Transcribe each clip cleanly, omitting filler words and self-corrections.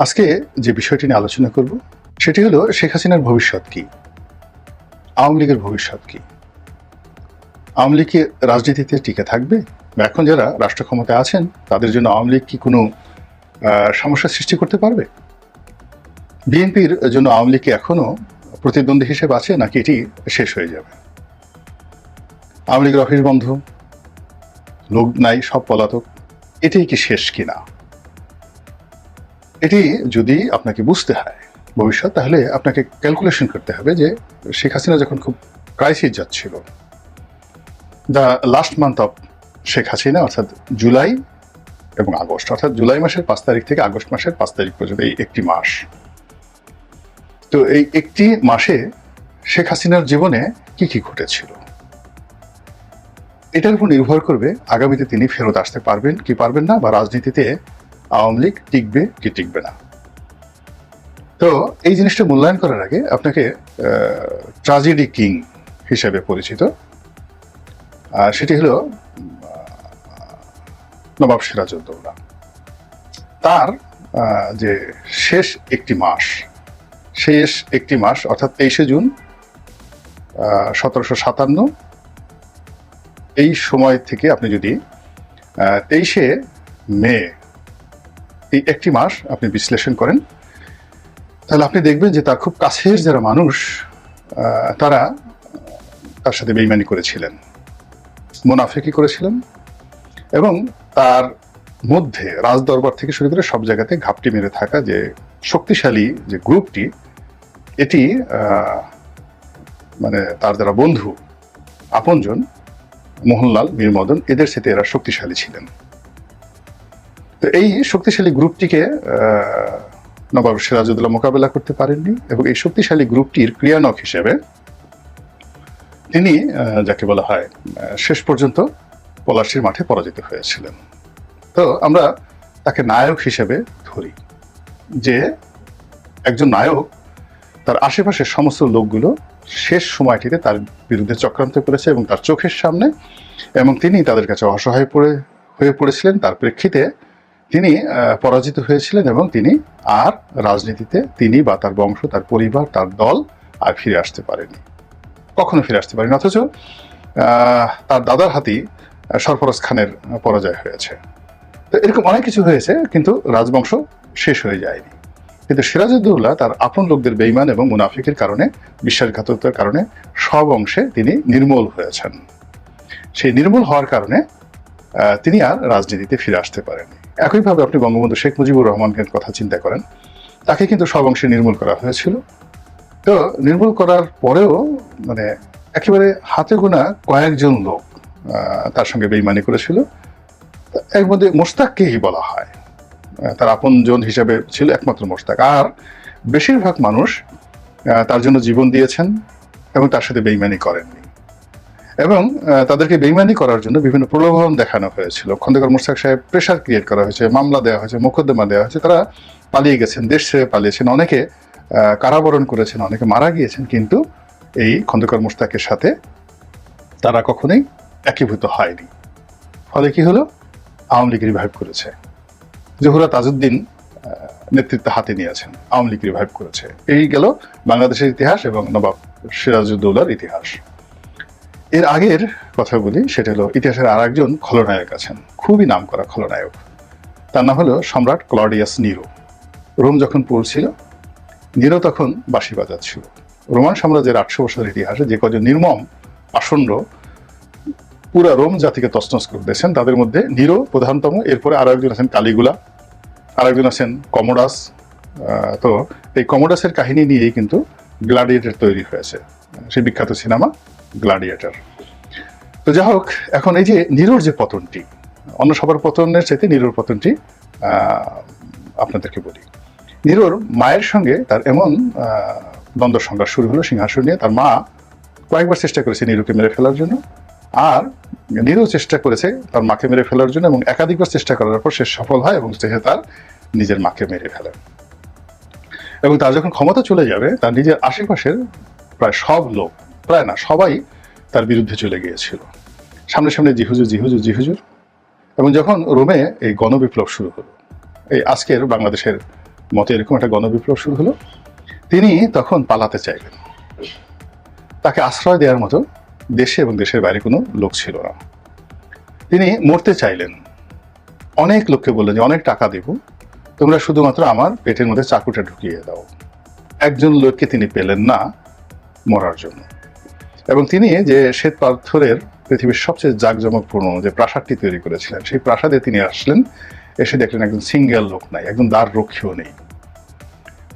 আজকে যে বিষয়টি নিয়ে আলোচনা করব সেটি হলো শেখ হাসিনার ভবিষ্যৎ কি, আওয়ামী লীগের ভবিষ্যৎ কি, আওয়ামী লীগ কি রাজনীতিতে টিকে থাকবে, বা এখন যারা রাষ্ট্র ক্ষমতায় আছেন তাদের জন্য আওয়ামী লীগ কি কোনো সমস্যা সৃষ্টি করতে পারবে, বিএনপির জন্য আওয়ামী লীগ কি এখনো প্রতিদ্বন্দ্বী হিসেবে আছে নাকি এটি শেষ হয়ে যাবে, আওয়ামী লীগের অফিস বন্ধ, লোক নাই, সব পলাতক, এটাই কি শেষ কিনা? এটি যদি আপনাকে বুঝতে হয় ভবিষ্যৎ, তাহলে আপনাকে ক্যালকুলেশন করতে হবে যে শেখ হাসিনা যখন খুব ক্রাইসিস যাচ্ছিল, the last month of Sheikh Hasina, অর্থাৎ জুলাই এবং আগস্ট, অর্থাৎ জুলাই মাসের 5 তারিখ থেকে আগস্ট মাসের 5 তারিখ পর্যন্ত এই একটি মাস। তো এই একটি মাসে শেখ হাসিনার জীবনে কি কি ঘটেছিল, এটার উপর নির্ভর করবে আগামীতে তিনি ফেরত আসতে পারবেন কি পারবেন না, বা রাজনীতিতে আওয়ামী লীগ টিকবে কি টিকবে না। তো এই জিনিসটা মূল্যায়ন করার আগে আপনাকে ট্র্যাজেডি কিং হিসেবে পরিচিত সেটি হলো নবাব সিরাজউদ্দৌলা। তার যে শেষ একটি মাস অর্থাৎ 23শে জুন 1757, এই সময় থেকে আপনি যদি 23শে মে এই একটি মাস আপনি বিশ্লেষণ করেন, তাহলে আপনি দেখবেন যে তার খুব কাছের যারা মানুষ তারা তার সাথে বেইমানি করেছিলেন, মুনাফিকি করেছিলেন, এবং তার মধ্যে রাজদরবার থেকে শুরু করে সব জায়গাতে ঘাপটি মেরে থাকা যে শক্তিশালী যে গ্রুপটি, এটি মানে তার যারা বন্ধু আপনজন, মোহনলাল, মীর মদন, এদের সাথে এরা শক্তিশালী ছিলেন। তো এই শক্তিশালী গ্রুপটিকে নবাব সিরাজউদ্দৌলা মোকাবেলা করতে পারেননি, এবং এই শক্তিশালী গ্রুপটির ক্রিয়ানক হিসেবে তিনি যাকে বলা হয় শেষ পর্যন্ত পলাশীর মাঠে পরাজিত হয়েছিলেন। তো আমরা তাকে নায়ক হিসেবে ধরি, যে একজন নায়ক তার আশেপাশের সমস্ত লোকগুলো শেষ সময়টিতে তার বিরুদ্ধে চক্রান্ত করেছে এবং তার চোখের সামনে, এবং তিনি তাদের কাছে অসহায় হয়ে পড়েছিলেন। তার প্রেক্ষিতে তিনি পরাজিত হয়েছিলেন, এবং তিনি আর রাজনীতিতে তিনি বা তার বংশ, তার পরিবার, তার দল আর ফিরে আসতে পারেনি, কখনো ফিরে আসতে পারেনি। অথচ তার দাদার হাতেই সরফরাজ খানের পরাজয় হয়েছে। তো এরকম অনেক কিছু হয়েছে, কিন্তু রাজবংশ শেষ হয়ে যায়নি। কিন্তু সিরাজউদ্দৌলা তার আপন লোকদের বেইমান এবং মুনাফিকের কারণে, বিশ্বাসঘাতকতার কারণে সব অংশে তিনি নির্মূল হয়েছেন। সেই নির্মূল হওয়ার কারণে তিনি আর রাজনীতিতে ফিরে আসতে পারেননি। একইভাবে আপনি বঙ্গবন্ধু শেখ মুজিবুর রহমানের কথা চিন্তা করেন, তাকে কিন্তু সব অংশে নির্মূল করা হয়েছিল। তো নির্মূল করার পরেও মানে একেবারে হাতে গোনা কয়েকজন লোক তার সঙ্গে বেইমানি করেছিল। এর মধ্যে মোশতাককেই বলা হয়, তার আপনজন হিসেবে ছিল একমাত্র মোশতাক। আর বেশিরভাগ মানুষ তার জন্য জীবন দিয়েছেন এবং তার সাথে বেইমানি করেননি, এবং তাদেরকে বেইমানি করার জন্য বিভিন্ন প্রলোভন দেখানো হয়েছিল। খন্দকার মোশতাক সাহেব প্রেশার ক্রিয়েট করা হয়েছে, মামলা দেওয়া হয়েছে, মোকদ্দমা দেওয়া হয়েছে, তারা পালিয়ে গেছেন, দেশ ছেড়ে পালিয়েছেন, অনেকে কারাবরণ করেছেন, অনেকে মারা গিয়েছেন, কিন্তু এই খন্দকার মোশতাকের সাথে তারা কখনোই একীভূত হয়নি। ফলে কি হলো, আওয়ামী লীগ রিভাইভ করেছে, জহুরা তাজউদ্দিন নেতৃত্ব হাতে নিয়েছেন, আওয়ামী লীগ রিভাইভ করেছে। এই গেল বাংলাদেশের ইতিহাস এবং নবাব সিরাজউদ্দৌলার ইতিহাস। এর আগের কথা বলি, সেটা হলো ইতিহাসের আর একজন খলনায়ক আছেন, খুবই নাম করা খলনায়ক। তার নাম হলো সম্রাট ক্লডিয়াস নিরো। রোম যখন পড়ছিল, নিরো তখন বাঁশি বাজাচ্ছিল। রোমান সাম্রাজ্যের 800 বছরের ইতিহাসে যে কজন নির্মম আসন্ন পুরা রোম জাতিকে তছনছ করে দিয়েছেন, তাদের মধ্যে নিরো প্রধানতম। এরপরে আরো একজন আছেন কালিগুলা, আর একজন আছেন কমোডাস। তো এই কমোডাসের কাহিনী নিয়েই কিন্তু গ্ল্যাডিয়েটর তৈরি হয়েছে, সেই বিখ্যাত সিনেমা গ্ল্যাডিয়েটর। তো যাই হোক, এখন এই যে নিরোর যে পতনটি, অন্য সবার পতনের চাইতে নিরোর পতনটি আপনাদেরকে বলি। নিরোর মায়ের সঙ্গে তার এমন দ্বন্দ্ব সংঘাত শুরু হলো সিংহাসন নিয়ে। তার মা কয়েকবার চেষ্টা করেছে নিরোকে মেরে ফেলার জন্য, আর নিরো চেষ্টা করেছে তার মাকে মেরে ফেলার জন্য, এবং একাধিকবার চেষ্টা করার পর সে সফল হয় এবং সে তার নিজের মাকে মেরে ফেলে। এবং তার যখন ক্ষমতা চলে যাবে, তার নিজের আশেপাশের প্রায় সব লোক, প্রায় না সবাই তার বিরুদ্ধে চলে গিয়েছিল। সামনে সামনে জিহুজুর। এবং যখন রোমে এই গণবিপ্লব শুরু হলো, এই আজকের বাংলাদেশের মতে এরকম একটা গণবিপ্লব শুরু হলো। তিনি তখন পালাতে চাইলেন, তাকে আশ্রয় দেওয়ার মতো দেশে এবং দেশের বাইরে কোনো লোক ছিল না। তিনি মরতে চাইলেন, অনেক লোককে বললেন যে অনেক টাকা দেব, তোমরা শুধুমাত্র আমার পেটের মধ্যে চাকুটা ঢুকিয়ে দাও। একজন লোককে তিনি পেলেন না মরার জন্য। এবং তিনি যে শ্বেত পাথরের পৃথিবীর সবচেয়ে জাঁকজমকপূর্ণ যে প্রাসাদটি তৈরি করেছিলেন, সেই প্রাসাদে তিনি আসলেন, এসে দেখলেন একজন সিঙ্গেল লোক নাই, একজন দ্বার রক্ষীও নেই।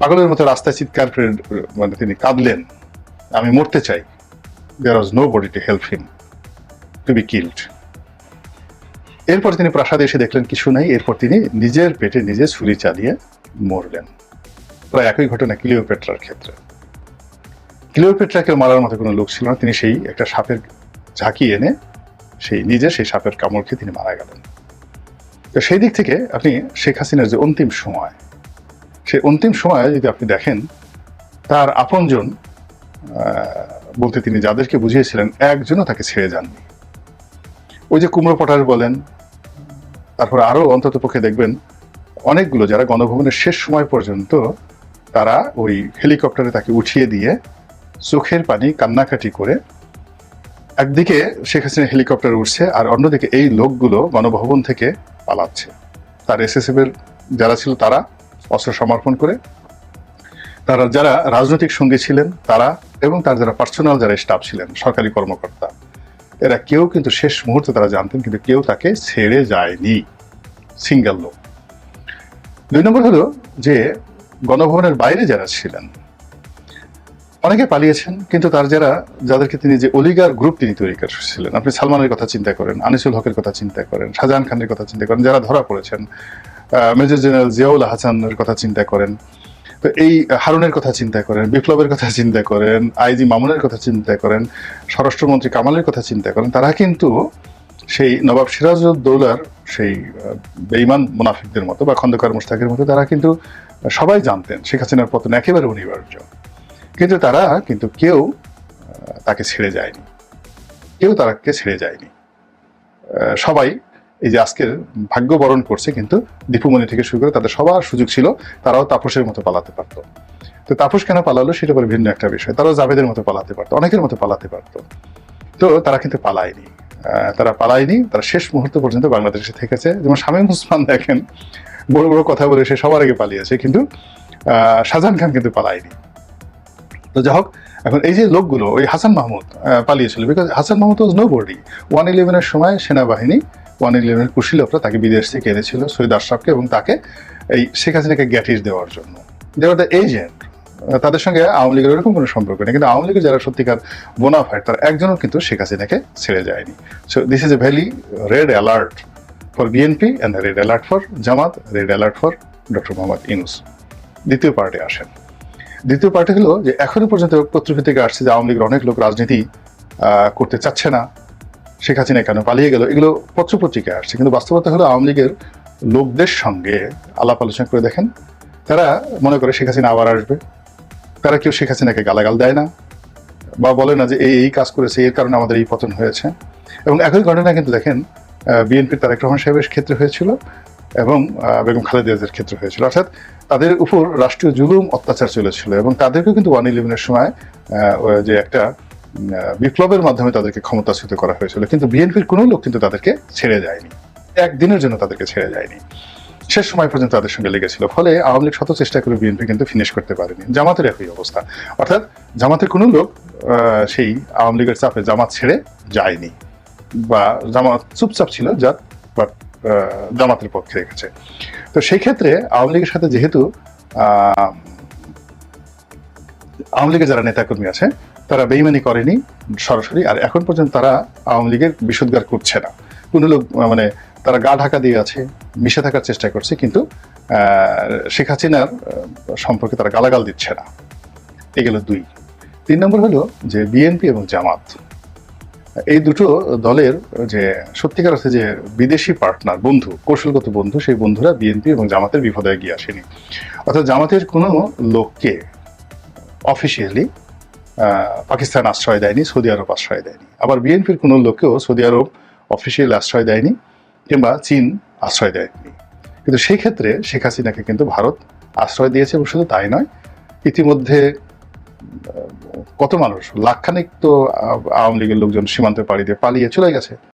পাগলের মতো রাস্তায় চিৎকার করে মানে তিনি কাঁদলেন, আমি মরতে চাই। There was nobody to help him to be killed. এরপর তিনি প্রাসাদে এসে দেখলেন কিছু নাই। এরপর তিনি নিজের পেটে নিজে ছুরি চালিয়ে মরলেন। প্রায় একই ঘটনা ক্লিওপেট্রার ক্ষেত্রে। ক্লিওপেট্রাকে মারার মতো কোনো লোক ছিল না, তিনি সেই একটা সাপের ঝাঁকি এনে সেই সাপের কামড় খেয়ে তিনি মারা গেলেন। তো সেই দিক থেকে আপনি শেখ হাসিনার যে অন্তিম সময়, সেই অন্তিম সময়ে যদি আপনি দেখেন, তার আপনজন বলতে তিনি যাদেরকে বুঝিয়েছিলেন, একজনও তাকে ছেড়ে যাননি। ওই যে কুমড়ো পটার বলেন, তারপর আরো অন্তত পক্ষে দেখবেন অনেকগুলো যারা গণভবনের শেষ সময় পর্যন্ত তারা ওই হেলিকপ্টারে তাকে উঠিয়ে দিয়ে চোখের পানি কান্নাকাটি করে, একদিকে শেখ হাসিনা হেলিকপ্টারে উঠছে আর অন্যদিকে এই লোকগুলো গণভবন থেকে পালাচ্ছে। তার এসএসএফ এর যারা ছিল তারা অস্ত্র সমর্পণ করে, তারা যারা রাজনৈতিক সঙ্গী ছিলেন তারা, এবং তার যারা পার্সোনাল যারা স্টাফ ছিলেন, সরকারি কর্মকর্তা, এরা কেউ কিন্তু শেষ মুহূর্তে তারা জানতেন, কিন্তু কেউ তাকে ছেড়ে যায়নি, সিঙ্গেল লোক। 2 নম্বর হলো যে গণভবনের বাইরে যারা ছিলেন অনেকে পালিয়েছেন, কিন্তু তার যাদেরকে তিনি যে অলিগার গ্রুপ তিনি তৈরি করেছিলেন, আপনি সালমানের কথা চিন্তা করেন, আনিসুল হকের কথা চিন্তা করেন, শাহজাহান খানের কথা চিন্তা করেন, যারা ধরা পড়েছেন, মেজর জেনারেল জিয়াউল হাসানের কথা চিন্তা করেন, তো এই হারুনের কথা চিন্তা করেন, বিপ্লবের কথা চিন্তা করেন, আইজি মামুনের কথা চিন্তা করেন, স্বরাষ্ট্রমন্ত্রী কামালের কথা চিন্তা করেন, তারা কিন্তু সেই নবাব সিরাজউদ্দৌলার সেই বেঈমান মুনাফিকদের মতো বা খন্দকার মুশতাকের মতো তারা কিন্তু সবাই জানতেন শেখ হাসিনার পতন একেবারে অনিবার্য, কিন্তু তারা কিন্তু কেউ তাকে ছেড়ে যায়নি, তাকে ছেড়ে যায়নি। সবাই এই যে আজকের ভাগ্য বরণ করছে, কিন্তু দীপুমণি থেকে শুরু করে তাদের সবার সুযোগ ছিল, তারাও তাপসের মতো পালাতে পারতো। তো তাপস কেন পালালো সেটা পরে ভিন্ন একটা বিষয়। তারাও জাভেদের মতো পালাতে পারতো, অনেকের মতো পালাতে পারতো, তো তারা কিন্তু পালায়নি। তারা শেষ মুহূর্ত পর্যন্ত বাংলাদেশে থেকেছে। যেমন শামীম ওসমান দেখেন, বড় বড় কথা বলে সে সবার আগে পালিয়েছে, কিন্তু শাহজাহান খান কিন্তু পালায়নি। তো যাই হোক, এখন এই যে লোকগুলো, ওই হাসান মাহমুদ পালিয়েছিল, because Hasan Mahmud was nobody. 111-এর সময় সেনাবাহিনী 111-এর কুশীলকরা তাকে বিদেশ থেকে এনেছিল, সৈয়দ আশরাফকে, এবং তাকে এই শেখ হাসিনাকে গ্যাটিস দেওয়ার জন্য। দেওয়ার দ্য এজেন্ট, তাদের সঙ্গে আওয়ামী লীগের এরকম কোনো সম্পর্ক নেই, কিন্তু আওয়ামী লীগের যারা সত্যিকার বোনাফাইড তার একজনও কিন্তু শেখ হাসিনাকে ছেড়ে যায়নি। So this is a very red alert for BNP and red alert for Jamaat, red alert for doctor Mohammad Yunus. দ্বিতীয় পার্টি আসেন। দ্বিতীয় পার্টি হলো যে এখনো পর্যন্ত পত্রিকা থেকে আসছে যে আওয়ামী লীগের অনেক লোক রাজনীতি করতে চাচ্ছে না, শেখ হাসিনা কেন পালিয়ে গেল, এগুলো পত্রপত্রিকায় আসছে, কিন্তু বাস্তবতা হলো আওয়ামী লীগের লোকদের সঙ্গে আলাপ আলোচনা করে দেখেন, তারা মনে করে শেখ হাসিনা আবার আসবে। তারা কেউ শেখ হাসিনাকে গালাগাল দেয় না বা বলে না যে এই কাজ করেছে, এর কারণে আমাদের এই পতন হয়েছে। এবং একই ঘটনা কিন্তু দেখেন বিএনপির তারেক রহমান সাহেবের ক্ষেত্রে হয়েছিল এবং বেগম খালেদা জিয়ার ক্ষেত্রে হয়েছিল। অর্থাৎ তাদের উপর রাষ্ট্রীয় জুলুম অত্যাচার চলেছিল, এবং তাদেরকেও কিন্তু 111-এর সময় যে একটা বিপ্লবের মাধ্যমে তাদেরকে ক্ষমতাচ্যুত করা হয়েছিল, কিন্তু বিএনপির কোনো লোক কিন্তু তাদেরকে ছেড়ে যায়নি, একদিনের জন্য তাদেরকে ছেড়ে যায়নি, শেষ সময় পর্যন্ত তাদের সঙ্গে লেগেছিল। ফলে আওয়ামী লীগ শত চেষ্টা করে বিএনপি কিন্তু ফিনিশ করতে পারেনি। জামাতের একই অবস্থা, অর্থাৎ জামাতের কোনো লোক সেই আওয়ামী লীগের চাপে জামাত ছেড়ে যায়নি, বা জামাত চুপচাপ ছিল, বাট জামাতের পক্ষে রেখেছে। তো সেই ক্ষেত্রে আওয়ামী লীগের সাথে যেহেতু আওয়ামী লীগের যারা নেতাকর্মী আছে তারা বেইমানি করেনি সরাসরি, আর এখন পর্যন্ত তারা আওয়ামী লীগের বিশুদ্ধার করছে না। কোনো লোক মানে তারা গা ঢাকা দিয়ে আছে, মিশে থাকার চেষ্টা করছে, কিন্তু শেখ হাসিনার সম্পর্কে তারা গালাগাল দিচ্ছে না। এগুলো 2। 3 নম্বর হলো যে বিএনপি এবং জামাত, এই দুটো দলের যে সত্যিকার আছে যে বিদেশি পার্টনার, বন্ধু, কৌশলগত বন্ধু, সেই বন্ধুরা বিএনপি এবং জামাতের বিপদে এগিয়ে আসেনি। অর্থাৎ জামাতের কোনো লোককে অফিসিয়ালি পাকিস্তান আশ্রয় দেয়নি, সৌদি আরব আশ্রয় দেয়নি, আবার বিএনপির কোনো লোককেও সৌদি আরব অফিসিয়াল আশ্রয় দেয়নি কিংবা চীন আশ্রয় দেয়নি। কিন্তু সেই ক্ষেত্রে শেখ হাসিনাকে কিন্তু ভারত আশ্রয় দিয়েছে। এবং শুধু তাই নয়, ইতিমধ্যে কত মানুষ, লাখখানেক তো আওয়ামী লীগের লোকজন সীমান্তে পাড়ি দিয়ে পালিয়ে চলে গেছে।